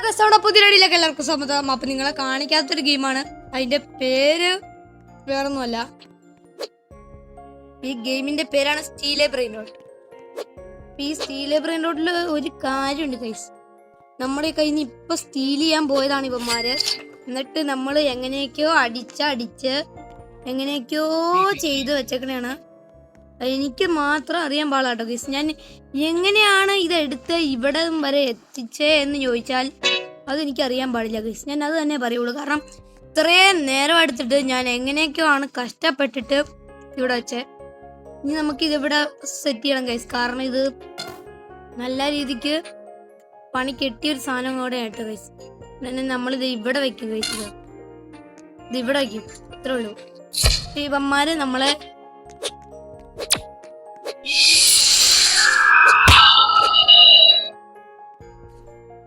Guys പുതിയ റെഡിയിലേക്ക് എല്ലാവർക്കും സ്വാഗതം. അപ്പൊ നിങ്ങളെ കാണിക്കാത്തൊരു ഗെയിമാണ്. അതിന്റെ പേര് വേറൊന്നുമല്ല, ഈ ഗെയിമിന്റെ പേരാണ് സ്റ്റീലെ ബ്രെയിൻ റോട്ട്. ഈ സ്റ്റീലെ ബ്രെയിൻ റോട്ടിൽ ഒരു കാര്യമുണ്ട് ഗൈസ്. നമ്മുടെ കയ്യിൽ നിന്ന് ഇപ്പൊ സ്റ്റീൽ ചെയ്യാൻ പോയതാണ് ഇവന്മാര്. എന്നിട്ട് നമ്മൾ എങ്ങനെയൊക്കെയോ അടിച്ച് എങ്ങനെയൊക്കെയോ ചെയ്ത് വെച്ചേക്കണേണ്. എനിക്ക് മാത്രം അറിയാൻ പാടില്ലാട്ടോ ഗൈസ്. ഞാൻ എങ്ങനെയാണ് ഇതെടുത്ത് ഇവിടെ വരെ എത്തിച്ചേ എന്ന് ചോദിച്ചാൽ അതെനിക്ക് അറിയാൻ പാടില്ല ഗൈസ്. ഞാൻ അത് തന്നെ പറയുള്ളൂ. കാരണം ഇത്രയും നേരം എടുത്തിട്ട് ഞാൻ എങ്ങനെയൊക്കെയോ ആണ് കഷ്ടപ്പെട്ടിട്ട് ഇവിടെ വെച്ചേ. ഇനി നമുക്കിതിവിടെ സെറ്റ് ചെയ്യണം ഗൈസ്. കാരണം ഇത് നല്ല രീതിക്ക് പണി കെട്ടിയൊരു സാധനം കൂടെ ആയിട്ട് ഗൈസ്. നമ്മളിത് ഇവിടെ വെക്കും ഗൈസ്. ഇത് ഇവിടെ വെക്കും, ഇത്രേ ഉള്ളൂ. ഇവന്മാര് നമ്മളെ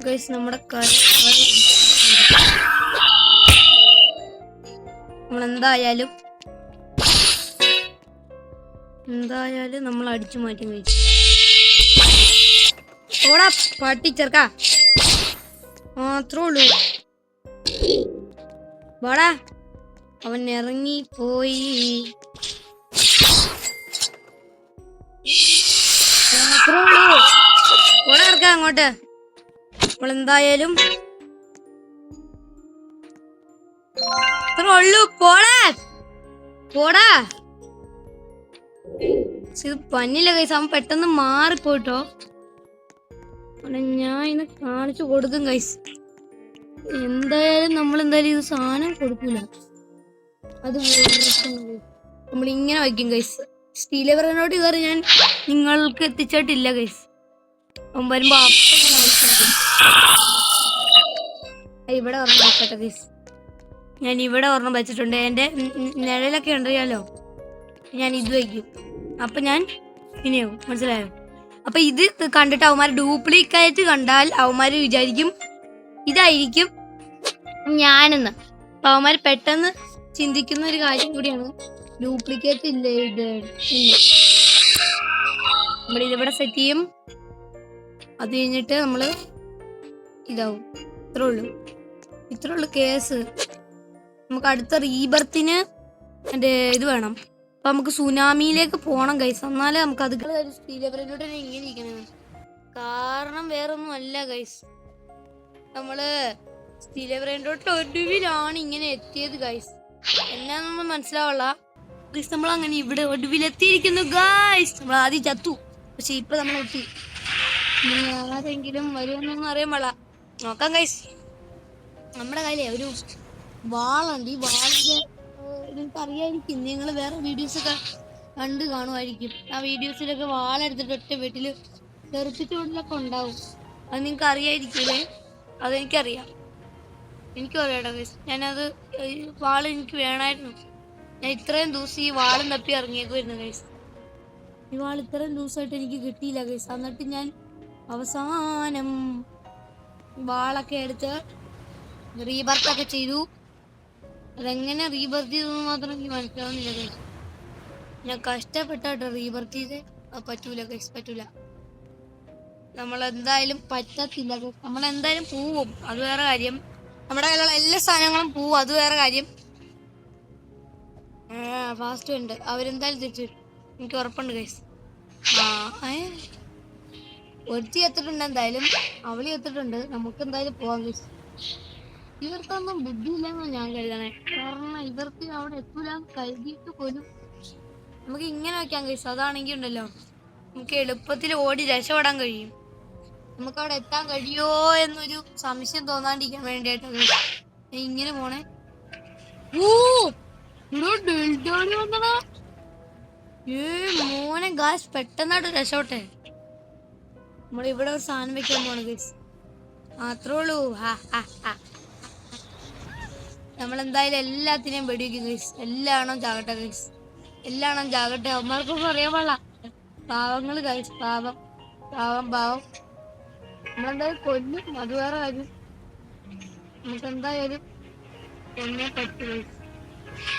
ഗൈസ് നമ്മുടെ നമ്മളെന്തായാലും നമ്മൾ അടിച്ചു മാറ്റി കഴിച്ചു. ഓടാ പാട്ടി ചെറുക്കാ, മാത്രേ ഉള്ളൂ. വാടാ, അവൻ ഇറങ്ങി പോയി. മാത്രേ ഉള്ളൂ. ഓടാ ഇറക്കാ അങ്ങോട്ട്. നമ്മളെന്തായാലും അത്രേ ഉള്ളൂ. പോടാ. ഇത് പന്നില്ല കൈസ്. അവൻ പെട്ടെന്ന് മാറിപ്പോയിട്ടോ. ഞാൻ ഇന്ന് കാണിച്ചു കൊടുക്കും കൈസ്. നമ്മളെന്തായാലും ഇത് സാധനം കൊടുക്കൂല. അത് നമ്മളിങ്ങനെ വയ്ക്കും കൈസ്. സ്റ്റീലെ ബ്രെയിനോട്ട് കയറി ഞാൻ നിങ്ങൾക്ക് എത്തിച്ചിട്ടില്ല കൈസ്. അവൻ വരുമ്പോ ഇവിടെ ഒരെണ്ണം വെക്കട്ടെ ഗൈസ്. ഞാൻ ഇവിടെ ഒരെണ്ണം വെച്ചിട്ടുണ്ട്. എൻ്റെ നിഴലൊക്കെ ഉണ്ടല്ലോ, ഞാൻ ഇത് വയ്ക്കും. അപ്പൊ ഞാൻ ഇനിയാവും, മനസ്സിലായോ? അപ്പൊ ഇത് കണ്ടിട്ട് അവന്മാർ ഡ്യൂപ്ലിക്കേറ്റ് കണ്ടാൽ അവന്മാര് വിചാരിക്കും ഇതായിരിക്കും ഞാനെന്ന്. അപ്പൊ അവന്മാർ പെട്ടെന്ന് ചിന്തിക്കുന്ന ഒരു കാര്യം കൂടിയാണ്, ഡ്യൂപ്ലിക്കേറ്റ് ഇല്ലേ ഇത്. നമ്മളിതിവിടെ സെറ്റ് ചെയ്യും. അത് കഴിഞ്ഞിട്ട് നമ്മള് ഇതാവും. ഇത്രേ ഉള്ളൂ കേസ്. നമുക്ക് അടുത്ത റീബർത്തിന് ഇത് വേണം. അപ്പൊ നമുക്ക് സുനാമിയിലേക്ക് പോണം ഗൈസ്. എന്നാലേ നമുക്ക് അത് സ്റ്റീലബ്രെയിനോട്ട് ഇങ്ങനെ ഇരിക്കണം. കാരണം വേറൊന്നും അല്ല ഗൈസ്, നമ്മള് സ്റ്റീലബ്രെയിനോട്ട് ഒടുവിലാണ് ഇങ്ങനെ എത്തിയത് ഗൈസ്. എന്നാന്നൊന്നും മനസ്സിലാവുള്ള ഗൈസ്. നമ്മൾ അങ്ങനെ ഇവിടെ ഒടുവിലെത്തിയിരിക്കുന്നു ഗൈസ്. നമ്മൾ ആദ്യം ചത്തു, പക്ഷെ ഇപ്പൊ നമ്മൾ എത്തി. ആരെങ്കിലും വരുമെന്നൊന്നും അറിയാൻ പാടില്ല. നോക്കാം ഗൈസ്. നമ്മുടെ കയ്യിലെ ഒരു വാളുണ്ട്. ഈ വാളിന്റെ നിങ്ങൾക്ക് അറിയായിരിക്കും, നിങ്ങൾ വേറെ വീഡിയോസൊക്കെ കണ്ടു കാണുമായിരിക്കും. ആ വീഡിയോസിലൊക്കെ വാളെടുത്തിട്ട് ഒറ്റ വീട്ടിൽ തെറിപ്പിച്ചുകൊണ്ടൊക്കെ ഉണ്ടാവും. അത് നിങ്ങൾക്ക് അറിയായിരിക്കൂലേ? അതെനിക്കറിയാം, എനിക്കറിയാട്ടോ ഗൈസ്. ഞാനത് വാൾ എനിക്ക് വേണമായിരുന്നു. ഞാൻ ഇത്രയും ദിവസം ഈ വാളും തപ്പി ഇറങ്ങിയേക്കുമായിരുന്നു ഗൈസ്. ഈ വാൾ ഇത്രയും ദിവസമായിട്ട് എനിക്ക് കിട്ടിയില്ല ഗൈസ്. എന്നിട്ട് ഞാൻ അവസാനം വാളൊക്കെ എടുത്ത് റീബർത്തൊക്കെ ചെയ്തു. അതെങ്ങനെ റീബർത്ത് ചെയ്തെന്ന് മാത്രം എനിക്ക് മനസ്സിലാവുന്നില്ല ഗൈസ്. ഞാൻ കഷ്ടപ്പെട്ടാട്ടോ റീബർത്ത് ചെയ്ത്. പറ്റൂല ഗൈസ്, പറ്റൂല. നമ്മളെന്തായാലും പറ്റത്തില്ല ഗൈസ്. നമ്മളെന്തായാലും പോവും, അത് വേറെ കാര്യം. നമ്മുടെ കയ്യിലുള്ള എല്ലാ സാധനങ്ങളും പോവും, അത് വേറെ കാര്യം. ഫാസ്റ്റ് ഉണ്ട്. അവരെന്തായാലും തിരിച്ചു വരും, എനിക്ക് ഉറപ്പുണ്ട് ഗൈസ്. ഒരുത്തി എത്തിട്ടുണ്ട്, എന്തായാലും അവളി എത്തിട്ടുണ്ട്. നമുക്ക് എന്തായാലും പോവാം ഗൈസ്. ഇവർക്കൊന്നും ബുദ്ധിയില്ലെന്നാണ് ഞാൻ കരുതണേ. കാരണം ഇവർക്ക് അവിടെ എത്തൂലെന്ന് കരുതിയിട്ട് പോലും നമുക്ക് ഇങ്ങനെ വെക്കാം ഗൈസ്. അതാണെങ്കിൽ ഉണ്ടല്ലോ, നമുക്ക് എളുപ്പത്തിൽ ഓടി രക്ഷപ്പെടാൻ കഴിയും. നമുക്ക് അവിടെ എത്താൻ കഴിയോ എന്നൊരു സംശയം തോന്നാണ്ടിരിക്കാൻ വേണ്ടിയിട്ടാണ് ഇങ്ങനെ പോണേ. മോനെ ഗായ്സ്, പെട്ടെന്നായിട്ട് രക്ഷോട്ടെ. നമ്മളിവിടെ ഒരു സാധനം വെക്കാൻ പോണ ഗൈസ്, മാത്രേ ഉള്ളൂ. നമ്മളെന്തായാലും എല്ലാത്തിനെയും വെടിവെക്കും ഗൈസ്. എല്ലാണോ ചാകട്ടെ ഗൈസ്, എല്ലാണോ ചാകട്ടെ. അവന്മാർക്കൊന്നും അറിയാൻ പാടില്ല. പാവങ്ങള് ഗൈസ്, പാവം. നമ്മളെന്തായാലും കൊല്ലും, അത് വേറെ കാര്യം. നമുക്കെന്തായാലും കൊന്നേ പറ്റൂ ഗൈസ്.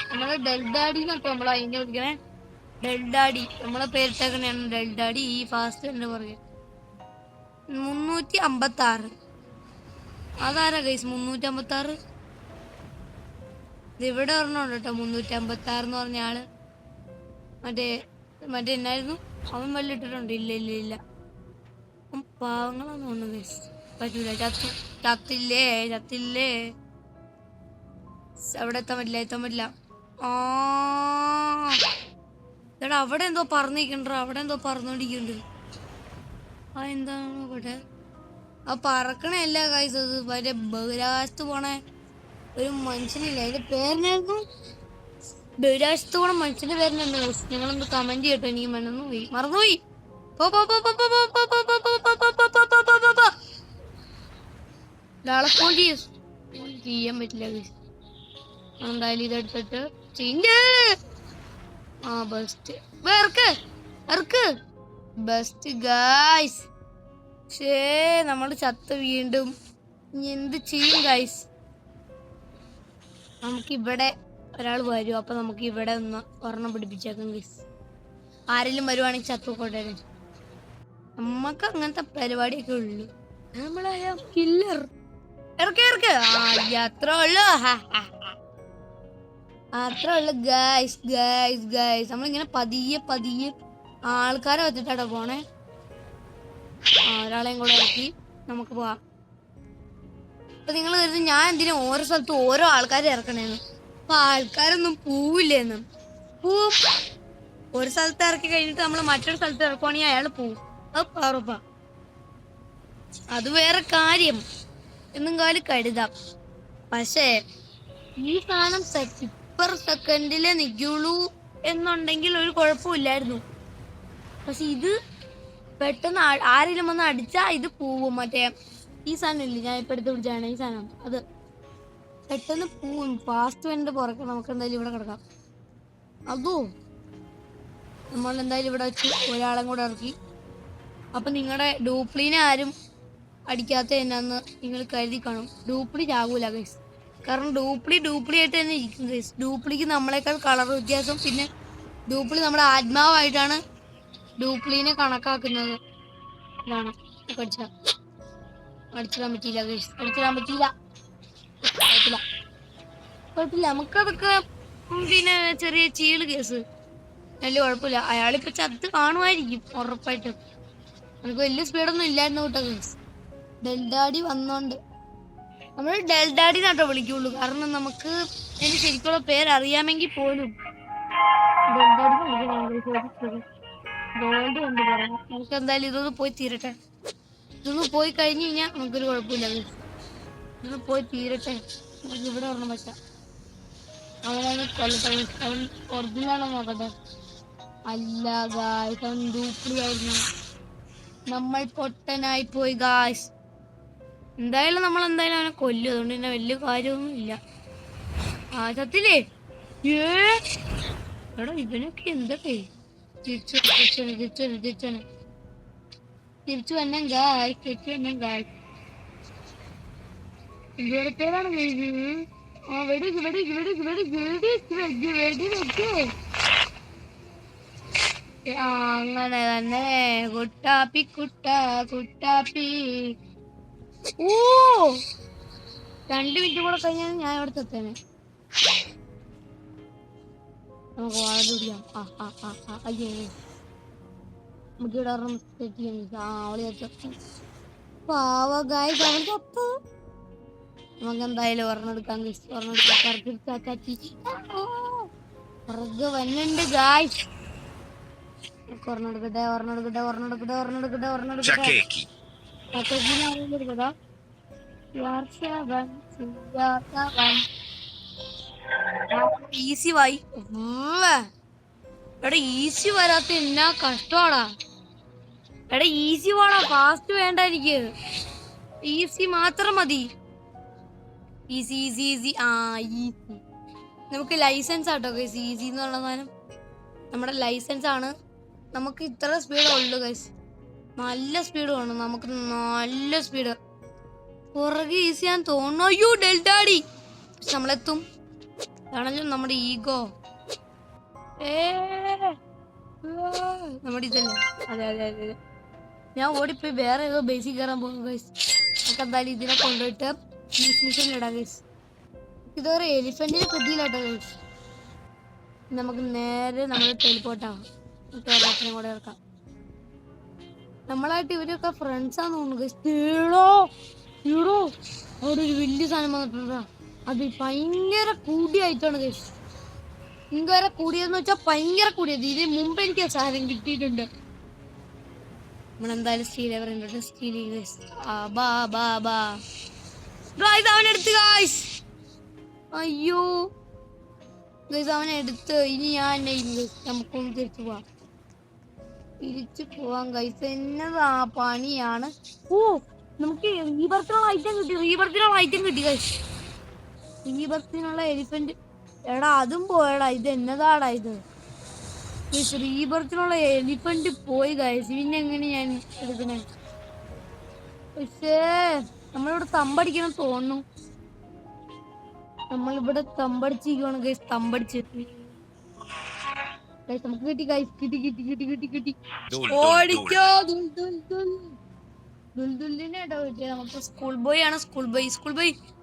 നമ്മള് ഡെൽഡാഡി എന്നൊക്കെ നമ്മൾ അതിനെ വിളിക്കണേ. ഡെൽഡാഡി നമ്മളെ പേരിട്ടേക്കണെയാണ് ഡെൽഡാഡി. ഈ ഫാസ്റ്റ് എന്ന് പറയും 356. അതാരാ ഗൈസ് 356? ഇത് ഇവിടെ ഒരെണ്ണമുണ്ട് കേട്ടോ 356 എന്ന് പറഞ്ഞ ആള്. മറ്റേ മറ്റേ എന്നായിരുന്നു അവൻ വല്ല ഇട്ടിട്ടുണ്ട്? ഇല്ല ഇല്ല ഇല്ല, പാവങ്ങളാന്ന് തോന്നുന്നു ഗൈസ്. പറ്റൂല, ചത്തില്ലേ ചത്തില്ലേ. അവിടെ എത്താൻ പറ്റില്ല. ആ എടാ അവിടെ എന്തോ പറന്നിരിക്കണ്ട, അവിടെ എന്തോ പറന്നോണ്ടിരിക്കുന്നുണ്ട്. ആ എന്താണ് ഇവിടെ ആ പറക്കണല്ല ഗൈസ്? അത് മറ്റേ ബഹിരാകാശത്ത് പോണേ ഒരു മനുഷ്യനില്ല, അതിന്റെ പേരിനായിരുന്നു. ബഹിരാകാശത്ത് പോണ മനുഷ്യന്റെ പേരിനായിരുന്നു ഗൈസ്. നിങ്ങളൊന്ന് കമന്റ് ചെയ്യട്ടോ, എനിക്ക് മറന്നുപോയി. ചെയ്യാൻ പറ്റില്ല ഗൈസ്. എന്തായാലും ഇതെടുത്തിട്ട് ബെസ്റ്റ് ഗൈസ്. നമ്മൾ ചത്ത് വീണ്ടും എന്ത് ചെയ്യും ഗൈസ്? നമുക്കിവിടെ ഒരാൾ വരും, അപ്പൊ നമുക്ക് ഇവിടെ ഒന്ന് ഒരെണ്ണം പിടിപ്പിച്ചേക്കാം ഗൈസ്. ആരെങ്കിലും വരുവാണെങ്കിൽ ചത്തുകൊണ്ടേ. നമ്മക്ക് അങ്ങനത്തെ പരിപാടിയൊക്കെ ഉള്ളു. നമ്മളായ കില്ലർ. അത്രേ ഉള്ളു ഗൈസ്. നമ്മളിങ്ങനെ പതിയെ ആൾക്കാരെ വെച്ചിട്ടാട്ടോ പോണേ. ഒരാളെയും കൂടെ ഇറക്കി നമുക്ക് പോവാം. അപ്പൊ നിങ്ങൾ കരുതി ഞാൻ എന്തിനാ ഓരോ സ്ഥലത്തും ഓരോ ആൾക്കാരെ ഇറക്കണേന്ന്? അപ്പൊ ആൾക്കാരൊന്നും പോവില്ലേന്ന്. പോവും. ഒരു സ്ഥലത്ത് ഇറക്കി കഴിഞ്ഞിട്ട് നമ്മൾ മറ്റൊരു സ്ഥലത്ത് ഇറക്കുവാണെങ്കിൽ അയാൾ പോവും. അത് പറപ്പാ, അത് വേറെ കാര്യം എന്നും കാലം കരുതാം. പക്ഷേ ഈ സാധനം സെക്കൻഡിലെ നിൽക്കുള്ളൂ എന്നുണ്ടെങ്കിൽ ഒരു കുഴപ്പമില്ലായിരുന്നു. പക്ഷെ ഇത് പെട്ടെന്ന് ആരെങ്കിലും വന്ന് അടിച്ചാ ഇത് പോവും. മറ്റേ ഈ സാധനം ഇല്ലേ, ഞാൻ ഇപ്പൊ എടുത്ത് പിടിച്ചാണ് ഈ സാധനം, അത് പെട്ടെന്ന് പോവും. ഫാസ്റ്റ് വേണ്ട പുറക്കെ നമുക്ക് എന്തായാലും ഇവിടെ കിടക്കാം. അതോ നമ്മൾ എന്തായാലും ഇവിടെ വെച്ച് ഒരാളെ കൂടെ ഇറക്കി. അപ്പൊ നിങ്ങളുടെ ഡൂപ്ലിനെ ആരും അടിക്കാത്ത എന്നാന്ന് നിങ്ങൾ കരുതി കാണും. ഡൂപ്ലി ചാകൂല ഗൈസ്, കാരണം ഡൂപ്ലി ആയിട്ട് തന്നെ ഇരിക്കും ഗൈസ്. ഡൂപ്ലിക്ക് നമ്മളെക്കാൾ കളർ വ്യത്യാസം. പിന്നെ ഡൂപ്ലി നമ്മുടെ ആത്മാവായിട്ടാണ് ഡൂപ്ലിനെ കണക്കാക്കുന്നത്. ഇതാണ് അടിച്ചിടാൻ പറ്റിയില്ല ഗൈസ്, അടിച്ചിടാൻ പറ്റിയില്ല. കുഴപ്പമില്ല, നമുക്കതൊക്കെ പിന്നെ ചെറിയ ചീള് കേസ്, വലിയ കുഴപ്പമില്ല. അയാളിപ്പോ ചത്ത് കാണുമായിരിക്കും ഉറപ്പായിട്ടും. നമുക്ക് വലിയ സ്പീഡൊന്നും ഇല്ലായിരുന്നു കേട്ടോ ഗൈസ്. ഡെൽഡാഡി വന്നോണ്ട് നമ്മൾ ഡെൽഡാഡി നാട്ടോ വിളിക്കുള്ളൂ, കാരണം നമുക്ക് അതിന് ശരിക്കുള്ള പേരറിയാമെങ്കിൽ പോലും ഡെൽഡാഡി ഗോൾഡ് കൊണ്ട് പറയാം. നമുക്ക് എന്തായാലും ഇതൊന്ന് പോയി തീരട്ടെ. ഇതൊന്ന് പോയി കഴിഞ്ഞു കഴിഞ്ഞാൽ നമുക്കൊരു കുഴപ്പമില്ല. ഇതൊന്ന് പോയി തീരട്ടെ. നമുക്ക് ഇവിടെ ഒരെണ്ണം പറ്റാം. അവനാണ് കൊല്ലട്ടെ. അവൻ ഒറിജിനലാണോ നോക്കട്ടെ. അല്ല ഗായ്സ്, അവൻ ഡ്യൂപ്ലി ആയിരുന്നു. നമ്മൾ പൊട്ടനായി പോയി ഗായ്സ്. എന്തായാലും നമ്മൾ എന്തായാലും അവനെ കൊല്ലും, അതുകൊണ്ട് തന്നെ വലിയ കാര്യമൊന്നും ഇല്ല. ചത്തില്ലേ? എടാ ഇവനൊക്കെ എന്തൊക്കെ തിരിച്ചു വന്നെ ഗായ്സ്. പേരാണ് അങ്ങനെ തന്നെ. കുട്ടാപ്പി. ഓ 2 മിനിറ്റ് കൂടെ കഴിഞ്ഞാൽ ഞാൻ ഇവിടെ എത്തേനെ. നമുക്ക് വാഴ പിടിക്കാം. അയ്യേ, നമുക്ക് ഇവിടെ ഒരെണ്ണം സെറ്റ് ചെയ്യാം. അവള് പാവ ഗായ്സ്, അവൻ ചത്തു. നമുക്ക് എന്തായാലും ഒരെണ്ണം എടുക്കാൻ പുറകെ വന്നുണ്ട് ഗായ്സ്. ഒരെണ്ണം എടുക്കട്ടെ. ഈസി വായി. എടാ ഈസി വരാത്ത എന്നാ കഷ്ടമാടാ. എടാ ഈസി വേണോ, ഫാസ്റ്റ് വേണ്ട എനിക്ക്. ഈസി മാത്രം മതി. ഈസി. ഈസി നമുക്ക് ലൈസൻസ് ആട്ടോ ഗൈസ്. ഈസി എന്ന് പറഞ്ഞ സാധനം നമ്മുടെ ലൈസൻസ് ആണ്. നമുക്ക് ഇത്ര സ്പീഡ് ഉള്ളു ഗൈസ്. നല്ല സ്പീഡ് വേണം നമുക്ക്, നല്ല സ്പീഡ്. പുറകെ ഈസിയാന്ന് തോന്നുന്നു. അയ്യോ ഡെൽഡാഡി, നമ്മളെത്തും. അതാണല്ലോ നമ്മുടെ ഈഗോ. നമ്മുടെ ഇതല്ലേ. അതെ. ഞാൻ ഓടിപ്പോയി വേറെ ഏതോ ബേസിൽ കയറാൻ പോകുന്നു ഗൈസ്. നമുക്ക് എന്തായാലും ഇതിനെ കൊണ്ടുപോയിട്ട് മിഷനിലിടാം ഗൈസ്. ഇതൊരു എലിഫന്റിനെ കിട്ടിയില്ലാട്ടോ ഗൈസ്. നമുക്ക് നേരെ നമ്മൾ ടെലിപ്പോർട്ടാവാം. കേരളത്തിനും കൂടെ ഇറക്കാം. നമ്മളായിട്ട് ഇവരൊക്കെ ഫ്രണ്ട്സാന്ന് തോന്നുന്നു ഗൈസ്. അവിടെ ഒരു വലിയ സാധനം വന്നിട്ടുണ്ടാ. അത് ഭയങ്കര കൂടിയായിട്ടാണ് ഗൈസ്. ഭയങ്കര കൂടിയതെന്ന് വെച്ചാൽ ഭയങ്കര കൂടിയത്. ഇതിന് മുമ്പ് എനിക്ക് സാധനം കിട്ടിയിട്ടുണ്ട്. നമ്മളെന്തായാലും സ്റ്റീൽ അവനെടുത്ത് ഗൈസ്. അയ്യോ ഗൈസ് അവനെടുത്ത്. ഇനി ഞാൻ നമുക്കൊന്ന് തിരിച്ചു പോവാം ഗൈസ്. എന്നതാ പണിയാണ്. ഓ നമുക്ക് റീബർത്തിനുള്ള ഐറ്റം കിട്ടി ഗൈസ്. റീബർത്തിനുള്ള എലിഫന്റ്. എടാ അതും പോയടാ. ഇത് എന്നതാടാ ഇത്? റീബർത്തിനുള്ള എലിഫന്റ് പോയി ഗൈസ്. പിന്നെ എങ്ങനെ ഞാൻ എടുക്കണേ? പക്ഷേ നമ്മളിവിടെ തമ്പടിക്കണം തോന്നുന്നു. നമ്മളിവിടെ തമ്പടിച്ചിരിക്കുവാണ് ഗൈസ്. നമുക്ക് കിട്ടി ഗൈസ്. കിട്ടി. ഓടിക്കോ ദുൽദുലിനെ കേട്ടോ കിട്ടിയത്. നമുക്ക് സ്കൂൾ ബോയ് ആണ്.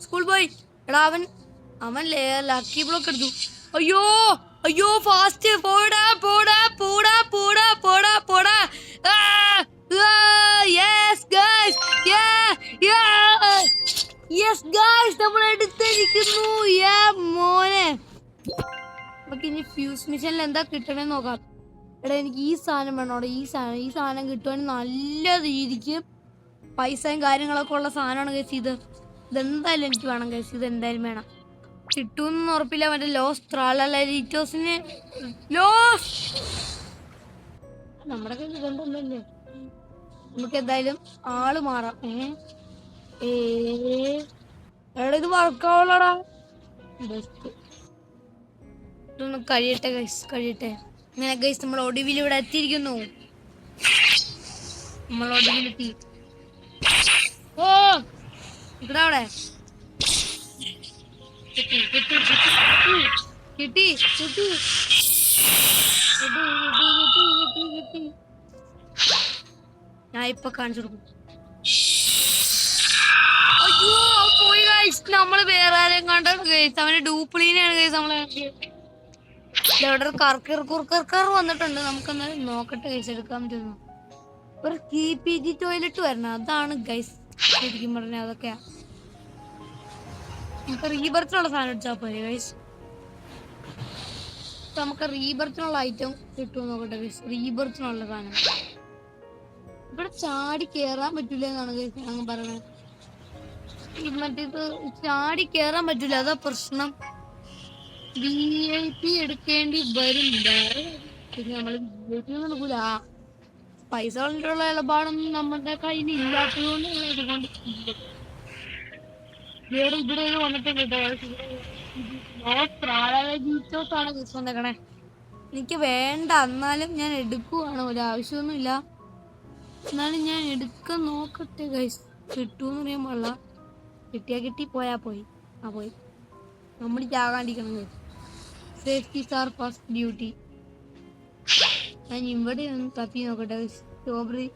School boy. എടാ അവൻ ലക്കി ബ്ലോക്ക് എടുത്തു. അയ്യോ ഫാസ്റ്റ് പോടാ. യെസ് ഗൈസ് നമ്മൾ എടുത്തിരിക്കുന്നു. മോനെ നമുക്ക് ഇനി ഫ്യൂസ് മിഷനിൽ എന്താ കിട്ടണെന്ന് നോക്കാം. എടാ എനിക്ക് ഈ സാധനം വേണോടാ. ഈ സാധനം കിട്ടുവാണെങ്കിൽ നല്ല രീതിക്ക് പൈസയും കാര്യങ്ങളൊക്കെ ഉള്ള സാധനമാണ് ഗൈസ്. ഇതെന്തായാലും എനിക്ക് വേണം ഗൈസ്. ഇത് എന്തായാലും വേണം. കിട്ടുമെന്ന് ഉറപ്പില്ല. മറ്റേ ലോസ് നമ്മുടെ കയ്യിൽ ഇതുണ്ടല്ലേ. നമുക്ക് എന്തായാലും ആള് മാറാം. എടാ ഇത് വർക്കാവുള്ളടാ. ഇതൊന്ന് കഴിയട്ടെ അങ്ങനെ ഗൈസ് നമ്മൾ ഒടുവിൽ ഇവിടെ എത്തിയിരിക്കുന്നു. നമ്മൾ ഒടുവിലെത്തി. ഓ ഇവിടെ അവിടെ കിട്ടി. ഞാൻ ഇപ്പൊ കാണിച്ചു കൊടുക്കും. അയ്യോ പോയി ഗൈസ്. നമ്മള് വേറെ ആരെയും കണ്ടാണ് ഗൈസ്. അവന് ഡൂപ്ലിനെയാണ് ഗൈസ്. നമ്മളെ ഇവിടെ ഒരു കർക്കർ വന്നിട്ടുണ്ട്. നമുക്കൊന്ന് നോക്കട്ടെ ഗൈസ് എടുക്കാൻ പറ്റുന്നു. ഒരു KPG ടോയ്ലറ്റ് വരണം. അതാണ് ഗൈസ് ശരിക്കും പറഞ്ഞ. അതൊക്കെയാ നമുക്ക് റീബർത്തിനുള്ള സാധനം അടിച്ചാൽ പോരെ ഗൈസ്. നമുക്ക് റീബർത്തിനുള്ള ഐറ്റം കിട്ടുമോ നോക്കട്ടെ ഗൈസ്. റീബർത്തിനുള്ള സാധനം ഇവിടെ ചാടി കേറാൻ പറ്റൂല എന്നാണ് ഗൈസ് ഞങ്ങൾ പറയണത്. മറ്റേത് ചാടി കേറാൻ പറ്റൂല. അതാ പ്രശ്നം. VIP എടുക്കേണ്ടി വരും. നമ്മള് VIP നടക്കൂല. പൈസ കൊണ്ടുള്ള ഇടപാടൊന്നും നമ്മുടെ കയ്യിൽ ഇല്ലാത്തതുകൊണ്ട് ഇവിടെ വന്നിട്ടുണ്ട്. വന്നേക്കണേ. എനിക്ക് വേണ്ട. എന്നാലും ഞാൻ എടുക്കുവാണ്. ഒരാവശ്യമൊന്നും ഇല്ല. എന്നാലും ഞാൻ എടുക്കാൻ നോക്കട്ടെ ഗൈസ്. കിട്ടൂന്ന് പറയാൻ പാടില്ല. കിട്ടി പോയാ പോയി. നമ്മൾ ചാകാണ്ടിരിക്കണം guys. Safety sir first duty. ഞാൻ ഇവിടെ ഒന്ന് തപ്പി നോക്കട്ടെ. സ്ട്രോബെറി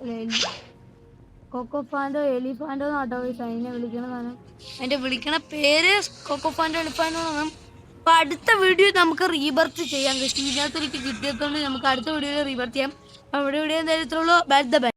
കൊക്കോഫാൻഡോ എലിഫാൻഡോ എന്നാട്ടോ അതിനെ വിളിക്കണ സാധനം. അതിന്റെ വിളിക്കണ പേര് കൊക്കോഫാൻഡോ എലിഫാൻഡോ എന്നാണ്. അപ്പൊ അടുത്ത വീഡിയോ നമുക്ക് റീബർത്ത് ചെയ്യാം. ഇതിനകത്ത് എനിക്ക് കിട്ടിയതുകൊണ്ട് നമുക്ക് അടുത്ത വീഡിയോയിൽ റീബർത്ത് ചെയ്യാം. അവിടെ എന്തായാലും ഇത്രയുള്ളൂ. ബൈ.